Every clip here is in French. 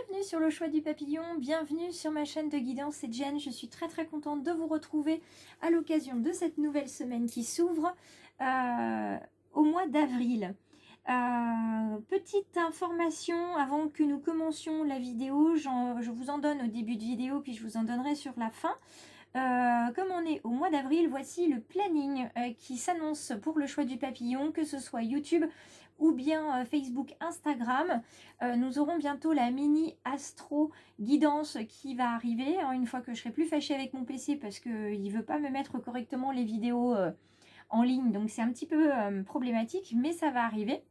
Bienvenue sur le choix du papillon, bienvenue sur ma chaîne de guidance, c'est Jen. Je suis très contente de vous retrouver à l'occasion de cette nouvelle semaine qui s'ouvre au mois d'avril. Petite information avant que nous commencions la vidéo, je vous en donne au début de vidéo puis je vous en donnerai sur la fin. Comme on est au mois d'avril, voici le planning qui s'annonce pour le choix du papillon, que ce soit YouTube ou bien Facebook, Instagram. Nous aurons bientôt la mini astro guidance qui va arriver, hein, une fois que je serai plus fâchée avec mon PC parce qu'il ne veut pas me mettre correctement les vidéos en ligne, donc c'est un petit peu problématique, mais ça va arriver.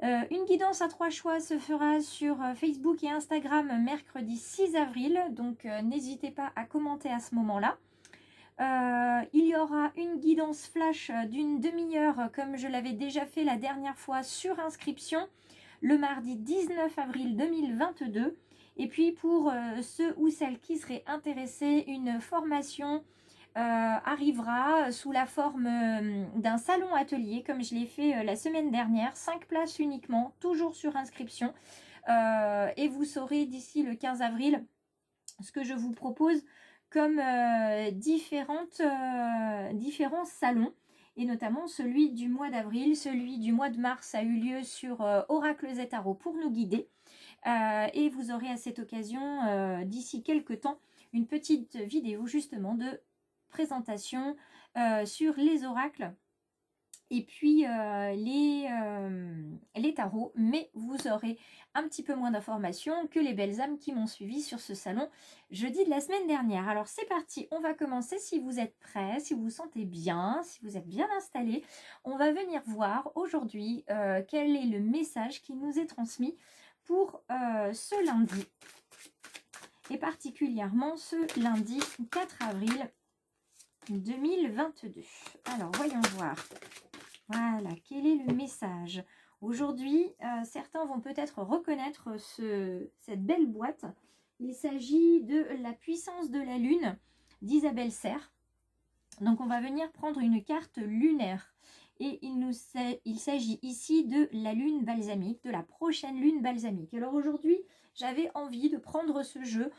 Une guidance à 3 choix se fera sur Facebook et Instagram mercredi 6 avril, donc n'hésitez pas à commenter à ce moment-là. Il y aura une guidance flash d'une demi-heure comme je l'avais déjà fait la dernière fois sur inscription le mardi 19 avril 2022. Et puis pour ceux ou celles qui seraient intéressés, une formation arrivera sous la forme d'un salon atelier comme je l'ai fait la semaine dernière, 5 places uniquement, toujours sur inscription. Et vous saurez d'ici le 15 avril ce que je vous propose comme différents salons, et notamment celui du mois d'avril. Celui du mois de mars a eu lieu sur Oracle Z Tarot pour nous guider, et vous aurez à cette occasion d'ici quelques temps une petite vidéo justement de présentation sur les oracles et puis les tarots, mais vous aurez un petit peu moins d'informations que les belles âmes qui m'ont suivi sur ce salon jeudi de la semaine dernière. Alors c'est parti, on va commencer. Si vous êtes prêts, si vous vous sentez bien, si vous êtes bien installés, on va venir voir aujourd'hui quel est le message qui nous est transmis pour ce lundi, et particulièrement ce lundi 4 avril 2022. Alors voyons voir. Voilà, quel est le message aujourd'hui? Certains vont peut-être reconnaître cette belle boîte. Il s'agit de La puissance de la lune d'Isabelle Serre. Donc on va venir prendre une carte lunaire. Et il s'agit ici de la lune balsamique, de la prochaine lune balsamique. Alors aujourd'hui, j'avais envie de prendre ce jeu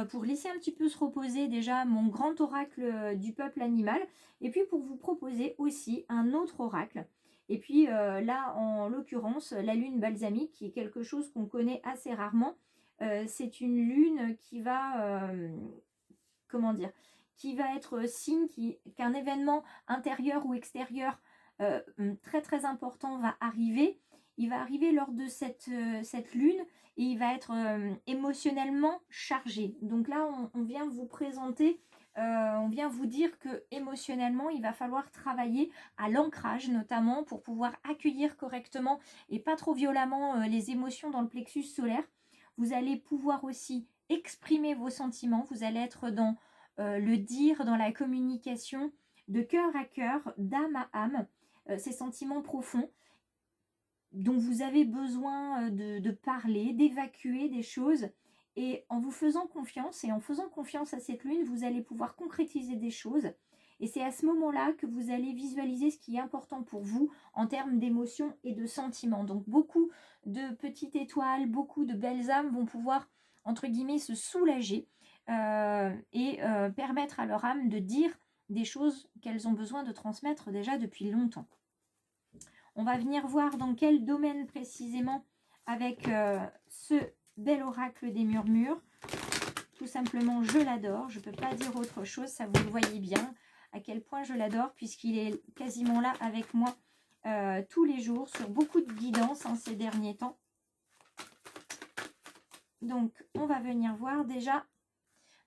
pour laisser un petit peu se reposer déjà mon grand oracle du peuple animal, et puis pour vous proposer aussi un autre oracle. Et puis là, en l'occurrence, la lune balsamique, qui est quelque chose qu'on connaît assez rarement. C'est une lune qui va, comment dire, qui va être signe qu'un événement intérieur ou extérieur très important va arriver. Il va arriver lors de cette lune, et il va être émotionnellement chargé. Donc là, on vient vous présenter, on vient vous dire que émotionnellement, il va falloir travailler à l'ancrage notamment pour pouvoir accueillir correctement et pas trop violemment les émotions dans le plexus solaire. Vous allez pouvoir aussi exprimer vos sentiments. Vous allez être dans le dire, dans la communication de cœur à cœur, d'âme à âme, ces sentiments profonds dont vous avez besoin de parler, d'évacuer des choses. Et en vous faisant confiance et en faisant confiance à cette lune, vous allez pouvoir concrétiser des choses. Et c'est à ce moment-là que vous allez visualiser ce qui est important pour vous en termes d'émotions et de sentiments. Donc beaucoup de petites étoiles, beaucoup de belles âmes vont pouvoir, entre guillemets, se soulager et permettre à leur âme de dire des choses qu'elles ont besoin de transmettre déjà depuis longtemps. On va venir voir dans quel domaine précisément avec ce bel oracle des murmures. Tout simplement, je l'adore. Je ne peux pas dire autre chose. Ça, vous le voyez bien à quel point je l'adore, puisqu'il est quasiment là avec moi tous les jours sur beaucoup de guidance ces derniers temps. Donc, on va venir voir déjà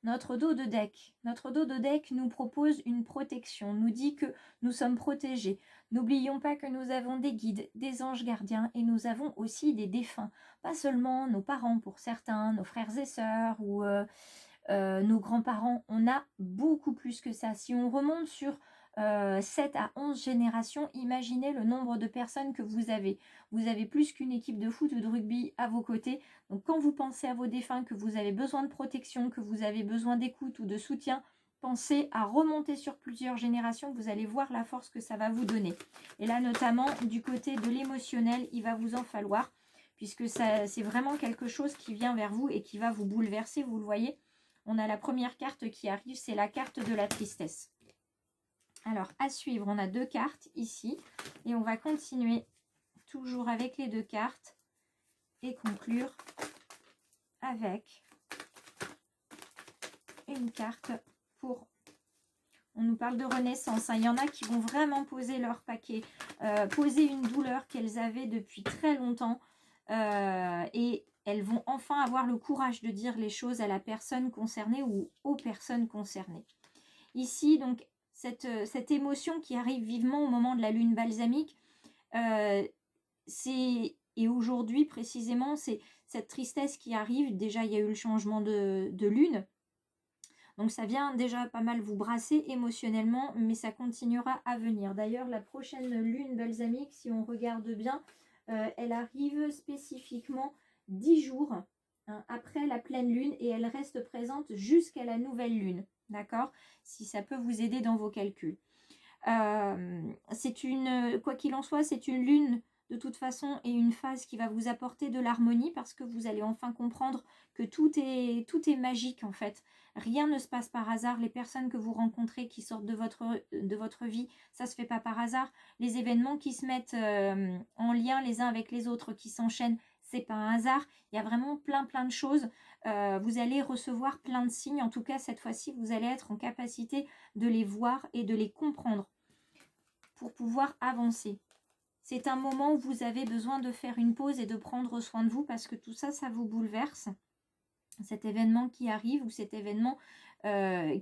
notre dos de deck. Notre dos de deck nous propose une protection, nous dit que nous sommes protégés. N'oublions pas que nous avons des guides, des anges gardiens, et nous avons aussi des défunts. Pas seulement nos parents pour certains, nos frères et sœurs ou nos grands-parents. On a beaucoup plus que ça. Si on remonte sur 7 à 11 générations, imaginez le nombre de personnes que vous avez. Vous avez plus qu'une équipe de foot ou de rugby à vos côtés. Donc quand vous pensez à vos défunts, que vous avez besoin de protection, que vous avez besoin d'écoute ou de soutien, pensez à remonter sur plusieurs générations. Vous allez voir la force que ça va vous donner. Et là notamment du côté de l'émotionnel, il va vous en falloir, puisque c'est vraiment quelque chose qui vient vers vous et qui va vous bouleverser. Vous le voyez, on a la première carte qui arrive, c'est la carte de la tristesse. Alors, à suivre, on a 2 cartes ici. Et on va continuer toujours avec les 2 cartes et conclure avec une carte pour... On nous parle de renaissance. Hein. Il y en a qui vont vraiment poser leur paquet, poser une douleur qu'elles avaient depuis très longtemps. Et elles vont enfin avoir le courage de dire les choses à la personne concernée ou aux personnes concernées. Ici, donc, cette émotion qui arrive vivement au moment de la lune balsamique, et aujourd'hui précisément, c'est cette tristesse qui arrive. Déjà, il y a eu le changement de lune. Donc, ça vient déjà pas mal vous brasser émotionnellement, mais ça continuera à venir. D'ailleurs, la prochaine lune balsamique, si on regarde bien, elle arrive spécifiquement 10 jours hein, après la pleine lune et elle reste présente jusqu'à la nouvelle lune. D'accord? Si ça peut vous aider dans vos calculs. Quoi qu'il en soit, c'est une lune de toute façon et une phase qui va vous apporter de l'harmonie parce que vous allez enfin comprendre que tout est magique en fait. Rien ne se passe par hasard. Les personnes que vous rencontrez qui sortent de votre vie, ça se fait pas par hasard. Les événements qui se mettent en lien les uns avec les autres, qui s'enchaînent, c'est pas un hasard. Il y a vraiment plein de choses. Vous allez recevoir plein de signes. En tout cas, cette fois-ci, vous allez être en capacité de les voir et de les comprendre pour pouvoir avancer. C'est un moment où vous avez besoin de faire une pause et de prendre soin de vous parce que tout ça, ça vous bouleverse. Cet événement qui arrive ou cet événement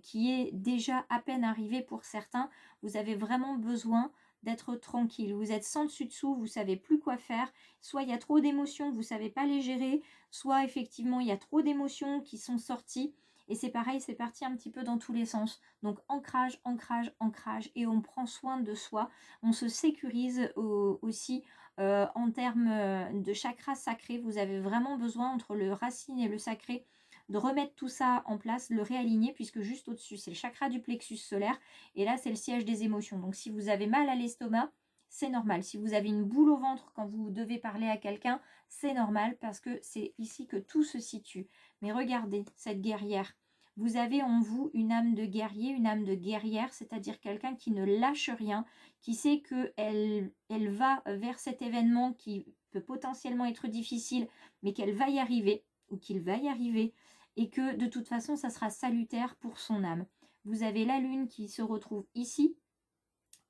qui est déjà à peine arrivé pour certains, vous avez vraiment besoin d'être tranquille. Vous êtes sans dessus-dessous, vous ne savez plus quoi faire. Soit il y a trop d'émotions, vous ne savez pas les gérer, soit effectivement il y a trop d'émotions qui sont sorties. Et c'est pareil, c'est parti un petit peu dans tous les sens. Donc ancrage, ancrage, ancrage. Et on prend soin de soi. On se sécurise aussi en termes de chakra sacré. Vous avez vraiment besoin, entre le racine et le sacré, de remettre tout ça en place, le réaligner, puisque juste au-dessus, c'est le chakra du plexus solaire. Et là, c'est le siège des émotions. Donc si vous avez mal à l'estomac, c'est normal. Si vous avez une boule au ventre quand vous devez parler à quelqu'un, c'est normal parce que c'est ici que tout se situe. Mais regardez cette guerrière. Vous avez en vous une âme de guerrier, une âme de guerrière, c'est-à-dire quelqu'un qui ne lâche rien, qui sait qu'elle va vers cet événement qui peut potentiellement être difficile, mais qu'elle va y arriver, ou qu'il va y arriver, et que de toute façon, ça sera salutaire pour son âme. Vous avez la lune qui se retrouve ici,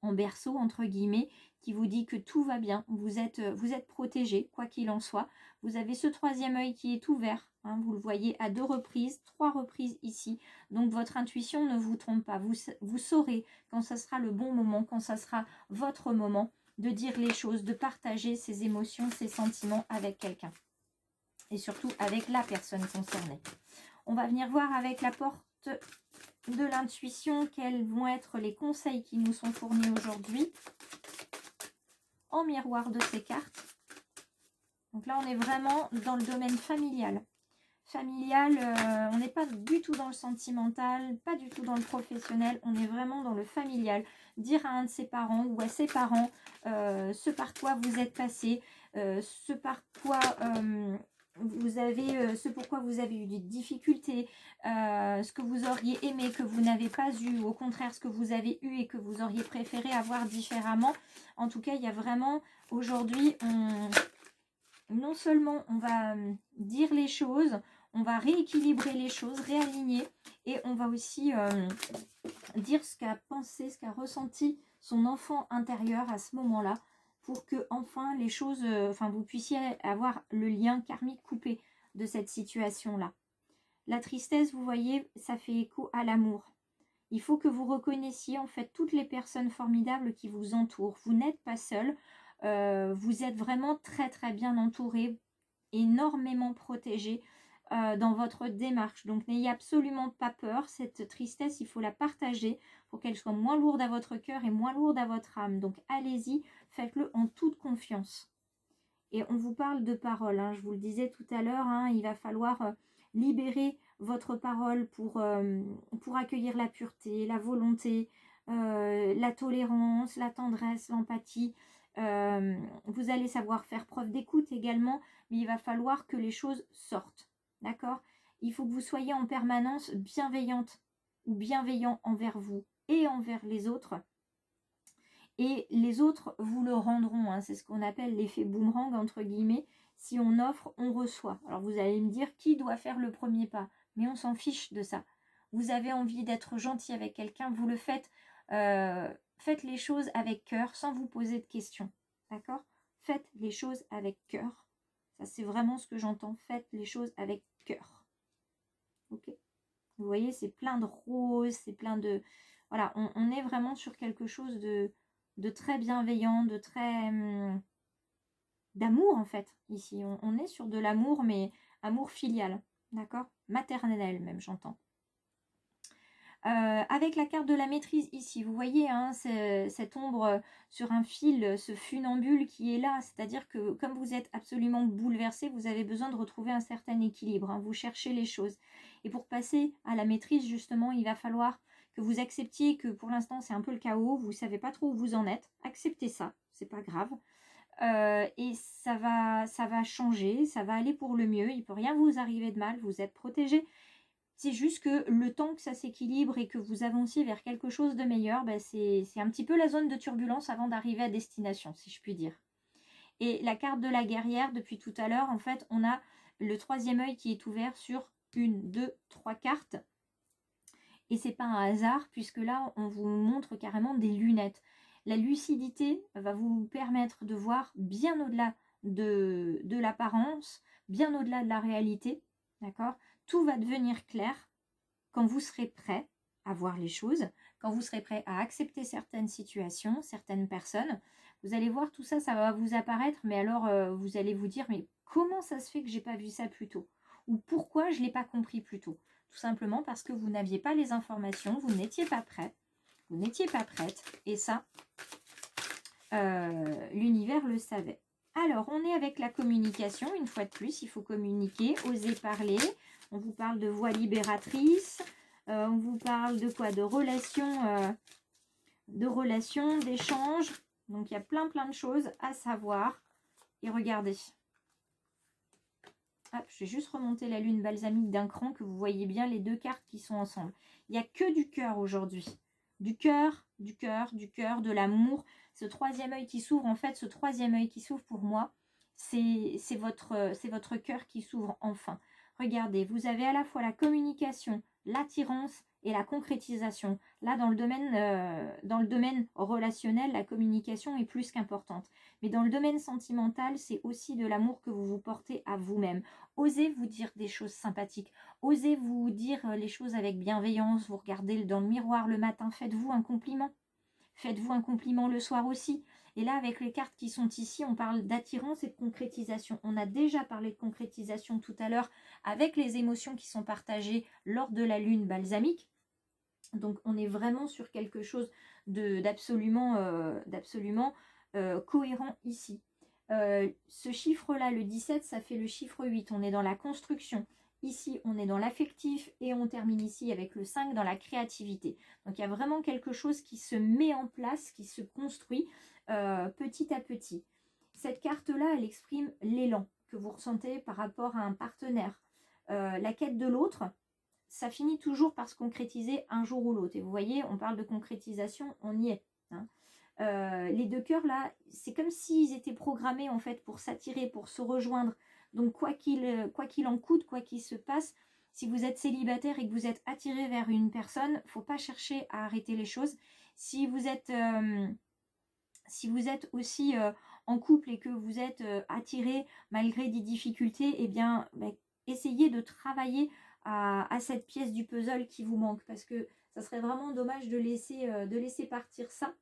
en berceau, entre guillemets, qui vous dit que tout va bien, vous êtes protégé, quoi qu'il en soit. Vous avez ce 3e œil qui est ouvert, hein, vous le voyez à 2 reprises, 3 reprises ici. Donc votre intuition ne vous trompe pas, vous saurez quand ça sera le bon moment, quand ça sera votre moment de dire les choses, de partager ses émotions, ses sentiments avec quelqu'un. Et surtout avec la personne concernée. On va venir voir avec la porte de l'intuition quels vont être les conseils qui nous sont fournis aujourd'hui en miroir de ces cartes. Donc là, on est vraiment dans le domaine familial. Familial, on n'est pas du tout dans le sentimental, pas du tout dans le professionnel, on est vraiment dans le familial. Dire à un de ses parents ou à ses parents ce par quoi vous êtes passé, ce par quoi... ce pourquoi vous avez eu des difficultés, ce que vous auriez aimé que vous n'avez pas eu, ou au contraire ce que vous avez eu et que vous auriez préféré avoir différemment. En tout cas, il y a vraiment aujourd'hui, non seulement on va dire les choses, on va rééquilibrer les choses, réaligner, et on va aussi dire ce qu'a pensé, ce qu'a ressenti son enfant intérieur à ce moment-là, pour que enfin les choses, vous puissiez avoir le lien karmique coupé de cette situation-là. La tristesse, vous voyez, ça fait écho à l'amour. Il faut que vous reconnaissiez en fait toutes les personnes formidables qui vous entourent. Vous n'êtes pas seul, vous êtes vraiment très bien entouré, énormément protégé dans votre démarche. Donc n'ayez absolument pas peur. Cette tristesse, il faut la partager pour qu'elle soit moins lourde à votre cœur et moins lourde à votre âme. Donc allez-y, faites-le en toute confiance. Et on vous parle de parole, hein, je vous le disais tout à l'heure, hein, il va falloir libérer votre parole pour accueillir la pureté, la volonté, la tolérance, la tendresse, l'empathie. vous allez savoir faire preuve d'écoute également, mais il va falloir que les choses sortent. D'accord? Il faut que vous soyez en permanence bienveillante ou bienveillant envers vous et envers les autres. Et les autres vous le rendront. Hein. C'est ce qu'on appelle l'effet boomerang, entre guillemets. Si on offre, on reçoit. Alors vous allez me dire qui doit faire le premier pas. Mais on s'en fiche de ça. Vous avez envie d'être gentil avec quelqu'un, vous le faites. Faites les choses avec cœur, sans vous poser de questions. D'accord? Faites les choses avec cœur. Ça, c'est vraiment ce que j'entends. Faites les choses avec cœur. Ok? Vous voyez, c'est plein de roses, c'est plein de... Voilà, on est vraiment sur quelque chose de très bienveillant, de très... d'amour, en fait, ici. On est sur de l'amour, mais amour filial. D'accord? Maternel, même, j'entends. Avec la carte de la maîtrise ici, vous voyez hein, cette ombre sur un fil, ce funambule qui est là, c'est-à-dire que comme vous êtes absolument bouleversé, vous avez besoin de retrouver un certain équilibre, hein, vous cherchez les choses. Et pour passer à la maîtrise justement, il va falloir que vous acceptiez que pour l'instant c'est un peu le chaos, vous ne savez pas trop où vous en êtes, acceptez ça, c'est pas grave. Et ça va changer, ça va aller pour le mieux, il ne peut rien vous arriver de mal, vous êtes protégé. C'est juste que le temps que ça s'équilibre et que vous avanciez vers quelque chose de meilleur, ben c'est un petit peu la zone de turbulence avant d'arriver à destination, si je puis dire. Et la carte de la guerrière, depuis tout à l'heure, en fait, on a le troisième œil qui est ouvert sur 1, 2, 3 cartes. Et c'est pas un hasard, puisque là, on vous montre carrément des lunettes. La lucidité va vous permettre de voir bien au-delà de l'apparence, bien au-delà de la réalité, d'accord ? Tout va devenir clair quand vous serez prêt à voir les choses, quand vous serez prêt à accepter certaines situations, certaines personnes. Vous allez voir tout ça, ça va vous apparaître, mais alors vous allez vous dire, mais comment ça se fait que j'ai pas vu ça plus tôt? Ou pourquoi je ne l'ai pas compris plus tôt? Tout simplement parce que vous n'aviez pas les informations, vous n'étiez pas prêt, vous n'étiez pas prête, et ça, l'univers le savait. Alors, on est avec la communication, une fois de plus, il faut communiquer, oser parler. On vous parle de voix libératrice, on vous parle de quoi? De relations, d'échanges. Donc, il y a plein de choses à savoir. Et regardez. Hop, je vais juste remonter la lune balsamique d'un cran, que vous voyez bien les deux cartes qui sont ensemble. Il n'y a que du cœur aujourd'hui. Du cœur, du cœur, du cœur, de l'amour. Ce troisième œil qui s'ouvre, en fait, ce troisième œil qui s'ouvre pour moi, c'est votre cœur qui s'ouvre enfin. Regardez, vous avez à la fois la communication, l'attirance et la concrétisation. Là, dans le domaine relationnel, la communication est plus qu'importante. Mais dans le domaine sentimental, c'est aussi de l'amour que vous vous portez à vous-même. Osez vous dire des choses sympathiques. Osez vous dire les choses avec bienveillance. Vous regardez dans le miroir le matin, faites-vous un compliment. Faites-vous un compliment le soir aussi. Et là, avec les cartes qui sont ici, on parle d'attirance et de concrétisation. On a déjà parlé de concrétisation tout à l'heure avec les émotions qui sont partagées lors de la lune balsamique. Donc, on est vraiment sur quelque chose d'absolument cohérent ici. Ce chiffre-là, le 17, ça fait le chiffre 8. On est dans la construction. Ici, on est dans l'affectif et on termine ici avec le 5 dans la créativité. Donc, il y a vraiment quelque chose qui se met en place, qui se construit petit à petit. Cette carte-là, elle exprime l'élan que vous ressentez par rapport à un partenaire. La quête de l'autre, ça finit toujours par se concrétiser un jour ou l'autre. Et vous voyez, on parle de concrétisation, on y est. Hein. Les deux cœurs, là, c'est comme s'ils étaient programmés, en fait, pour s'attirer, pour se rejoindre. Donc, quoi qu'il en coûte, quoi qu'il se passe, si vous êtes célibataire et que vous êtes attiré vers une personne, il ne faut pas chercher à arrêter les choses. Si vous êtes aussi en couple et que vous êtes attiré malgré des difficultés, eh bien, essayez de travailler à cette pièce du puzzle qui vous manque, parce que ça serait vraiment dommage de laisser partir ça.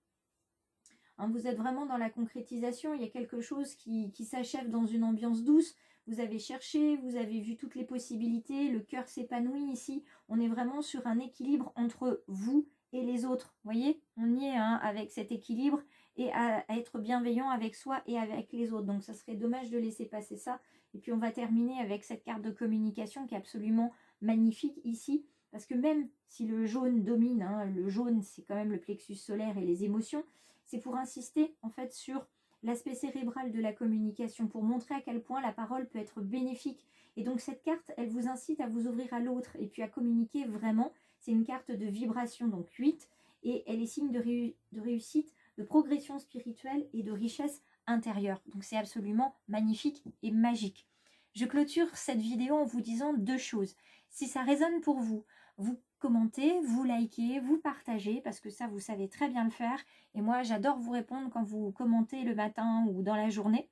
Hein, vous êtes vraiment dans la concrétisation, il y a quelque chose qui s'achève dans une ambiance douce. Vous avez cherché, vous avez vu toutes les possibilités, le cœur s'épanouit ici. On est vraiment sur un équilibre entre vous et les autres. Vous voyez, on y est hein, avec cet équilibre et à être bienveillant avec soi et avec les autres. Donc, ça serait dommage de laisser passer ça. Et puis, on va terminer avec cette carte de communication qui est absolument magnifique ici. Parce que même si le jaune domine, hein, le jaune, c'est quand même le plexus solaire et les émotions, c'est pour insister en fait sur l'aspect cérébral de la communication pour montrer à quel point la parole peut être bénéfique. Et donc cette carte, elle vous incite à vous ouvrir à l'autre et puis à communiquer vraiment. C'est une carte de vibration, donc 8, et elle est signe de réussite, de progression spirituelle et de richesse intérieure. Donc c'est absolument magnifique et magique. Je clôture cette vidéo en vous disant 2 choses. Si ça résonne pour vous, vous commentez, vous likez, vous partagez, parce que ça, vous savez très bien le faire. Et moi, j'adore vous répondre quand vous commentez le matin ou dans la journée.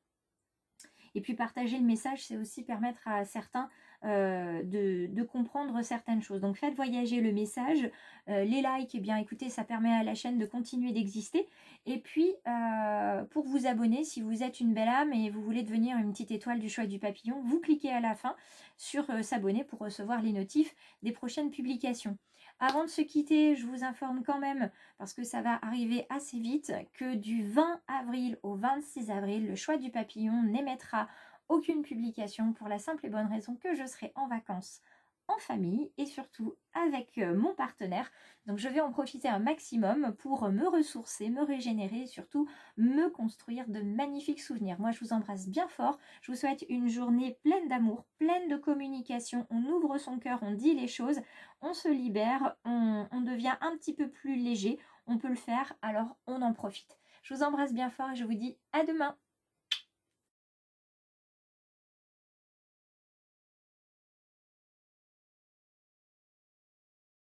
Et puis partager le message, c'est aussi permettre à certains de comprendre certaines choses. Donc faites voyager le message. Les likes, eh bien écoutez, ça permet à la chaîne de continuer d'exister. Et puis pour vous abonner, si vous êtes une belle âme et vous voulez devenir une petite étoile du choix du papillon, vous cliquez à la fin sur s'abonner pour recevoir les notifs des prochaines publications. Avant de se quitter, je vous informe quand même, parce que ça va arriver assez vite, que du 20 avril au 26 avril, le choix du papillon n'émettra aucune publication pour la simple et bonne raison que je serai en vacances en famille et surtout avec mon partenaire. Donc je vais en profiter un maximum pour me ressourcer, me régénérer et surtout me construire de magnifiques souvenirs. Moi je vous embrasse bien fort, je vous souhaite une journée pleine d'amour, pleine de communication, on ouvre son cœur, on dit les choses, on se libère, on devient un petit peu plus léger, on peut le faire, alors on en profite. Je vous embrasse bien fort et je vous dis à demain.